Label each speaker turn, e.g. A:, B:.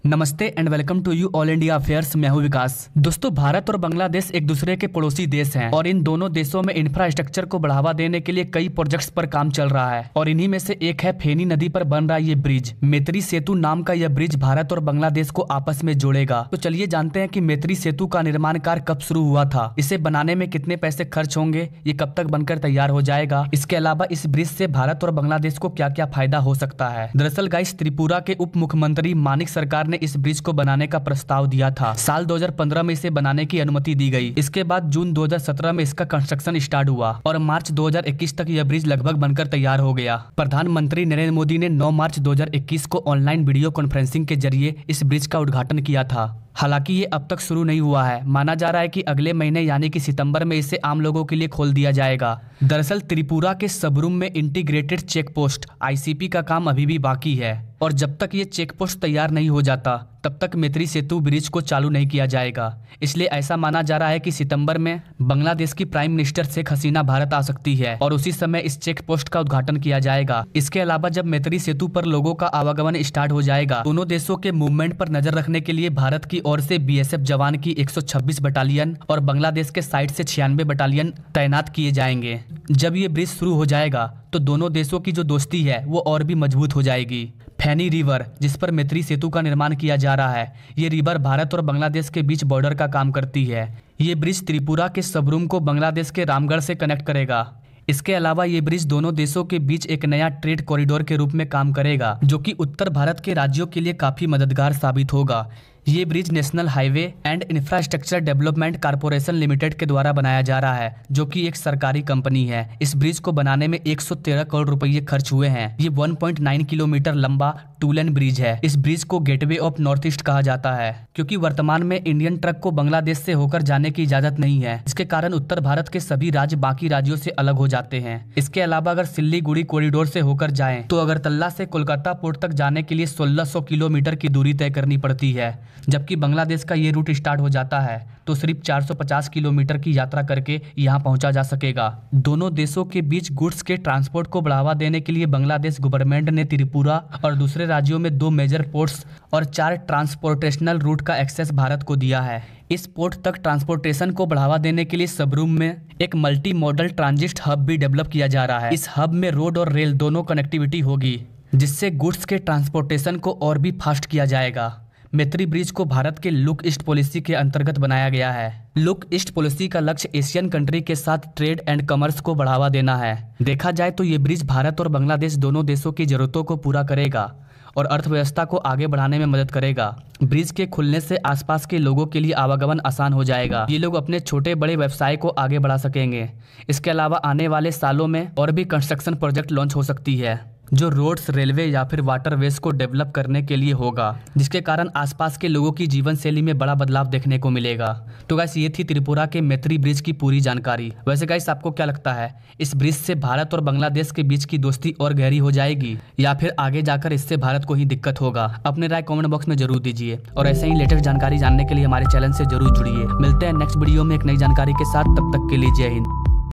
A: नमस्ते and welcome to you all India affairs. मैं हूं विकास। दोस्तों, भारत और बांग्लादेश एक दूसरे के पड़ोसी देश हैं और इन दोनों देशों में इंफ्रास्ट्रक्चर को बढ़ावा देने के लिए कई प्रोजेक्ट्स पर काम चल रहा है और इन्हीं में से एक है फेनी नदी पर बन रहा ये ब्रिज। मैत्री सेतु नाम का यह ब्रिज भारत और बांग्लादेश को आपस में जोड़ेगा। तो चलिए जानते हैं कि मैत्री सेतु का निर्माण कार्य कब शुरू हुआ था, इसे बनाने में कितने पैसे खर्च होंगे, ये कब तक बनकर तैयार हो जाएगा, इसके अलावा इस ब्रिज से भारत और बांग्लादेश को क्या क्या फायदा हो सकता है। दरअसल गाइस, त्रिपुरा के उप मुख्यमंत्री मानिक सरकार ने इस ब्रिज को बनाने का प्रस्ताव दिया था। साल 2015 में इसे बनाने की अनुमति दी गई। इसके बाद जून 2017 में इसका कंस्ट्रक्शन स्टार्ट हुआ और मार्च 2021 तक यह ब्रिज लगभग बनकर तैयार हो गया। प्रधानमंत्री नरेंद्र मोदी ने 9 मार्च 2021 को ऑनलाइन वीडियो कॉन्फ्रेंसिंग के जरिए इस ब्रिज का उद्घाटन किया था। हालांकि ये अब तक शुरू नहीं हुआ है। माना जा रहा है कि अगले महीने यानी कि सितंबर में इसे आम लोगों के लिए खोल दिया जाएगा। दरअसल त्रिपुरा के सबरूम में इंटीग्रेटेड चेक पोस्ट (ICP) का काम अभी भी बाकी है और जब तक ये चेक पोस्ट तैयार नहीं हो जाता तब तक मैत्री सेतु ब्रिज को चालू नहीं किया जाएगा। इसलिए ऐसा माना जा रहा है कि सितंबर में बांग्लादेश की प्राइम मिनिस्टर शेख हसीना भारत आ सकती है और उसी समय इस चेक पोस्ट का उद्घाटन किया जाएगा। इसके अलावा जब मैत्री सेतु पर लोगों का आवागमन स्टार्ट हो जाएगा, दोनों देशों के मूवमेंट पर नजर रखने के लिए भारत की ओर से BSF जवान की 126 बटालियन और बांग्लादेश के साइड से 96 बटालियन तैनात किए जाएंगे। जब ये ब्रिज शुरू हो जाएगा तो दोनों देशों की जो दोस्ती है वो और भी मजबूत हो जाएगी। फेनी रिवर, जिस पर मैत्री सेतु का निर्माण किया जा रहा है, ये रिवर भारत और बांग्लादेश के बीच बॉर्डर का काम करती है। ये ब्रिज त्रिपुरा के सबरूम को बांग्लादेश के रामगढ़ से कनेक्ट करेगा। इसके अलावा ये ब्रिज दोनों देशों के बीच एक नया ट्रेड कॉरिडोर के रूप में काम करेगा, जो कि उत्तर भारत के राज्यों के लिए काफी मददगार साबित होगा। ये bridge national highway and infrastructure development corporation limited के द्वारा बनाया जा रहा है, जो कि एक सरकारी कंपनी है। इस ब्रिज को बनाने में 113 करोड़ रुपए खर्च हुए हैं। ये 1.9 किलोमीटर लंबा 2 लेन ब्रिज है। इस ब्रिज को गेटवे ऑफ नॉर्थ ईस्ट कहा जाता है, क्योंकि वर्तमान में इंडियन ट्रक को बांग्लादेश से होकर जाने की इजाजत नहीं है। इसके कारण उत्तर भारत के सभी राज्य बाकी राज्यों से अलग हो जाते हैं। इसके अलावा अगर सिल्लीगुड़ी कॉरिडोर से होकर जाएं तो अगरतला से कोलकाता पोर्ट तक जाने के लिए 1600 किलोमीटर की दूरी तय करनी पड़ती है, जबकि बांग्लादेश का ये रूट स्टार्ट हो जाता है तो सिर्फ 450 किलोमीटर की यात्रा करके यहाँ पहुँचा जा सकेगा। दोनों देशों के बीच गुड्स के ट्रांसपोर्ट को बढ़ावा देने के लिए बांग्लादेश गवर्नमेंट ने त्रिपुरा और दूसरे राज्यों में 2 मेजर पोर्ट्स और 4 ट्रांसपोर्टेशनल रूट का एक्सेस भारत को दिया है। इस पोर्ट तक ट्रांसपोर्टेशन को बढ़ावा देने के लिए सबरूम में एक मल्टी मॉडल ट्रांजिट हब भी डेवलप किया जा रहा है। इस हब में रोड और रेल दोनों कनेक्टिविटी होगी, जिससे गुड्स के ट्रांसपोर्टेशन को और भी फास्ट किया जाएगा। मैत्री ब्रिज को भारत के लुक ईस्ट पॉलिसी के अंतर्गत बनाया गया है। लुक ईस्ट पॉलिसी का लक्ष्य एशियन कंट्री के साथ ट्रेड एंड कॉमर्स को बढ़ावा देना है। देखा जाए तो ये ब्रिज भारत और बांग्लादेश दोनों देशों की जरूरतों को पूरा करेगा और अर्थव्यवस्था को आगे बढ़ाने में मदद करेगा। ब्रिज के खुलने से आसपास के लोगों के लिए आवागमन आसान हो जाएगा। ये लोग अपने छोटे बड़े व्यवसाय को आगे बढ़ा सकेंगे। इसके अलावा आने वाले सालों में और भी कंस्ट्रक्शन प्रोजेक्ट लॉन्च हो सकती है, जो रोड्स, रेलवे या फिर वाटरवेज को डेवलप करने के लिए होगा, जिसके कारण आसपास के लोगों की जीवन शैली में बड़ा बदलाव देखने को मिलेगा। तो गाइस, ये थी त्रिपुरा के मैत्री ब्रिज की पूरी जानकारी। वैसे गाइस, आपको क्या लगता है, इस ब्रिज से भारत और बांग्लादेश के बीच की दोस्ती और गहरी हो जाएगी या फिर आगे जाकर इससे भारत को ही दिक्कत होगा? अपने राय कमेंट बॉक्स में जरूर दीजिए और ऐसे ही लेटेस्ट जानकारी जानने के लिए हमारे चैनल से जरूर जुड़िए। मिलते हैं नेक्स्ट वीडियो में एक नई जानकारी के साथ। तब तक के लिए जय हिंद।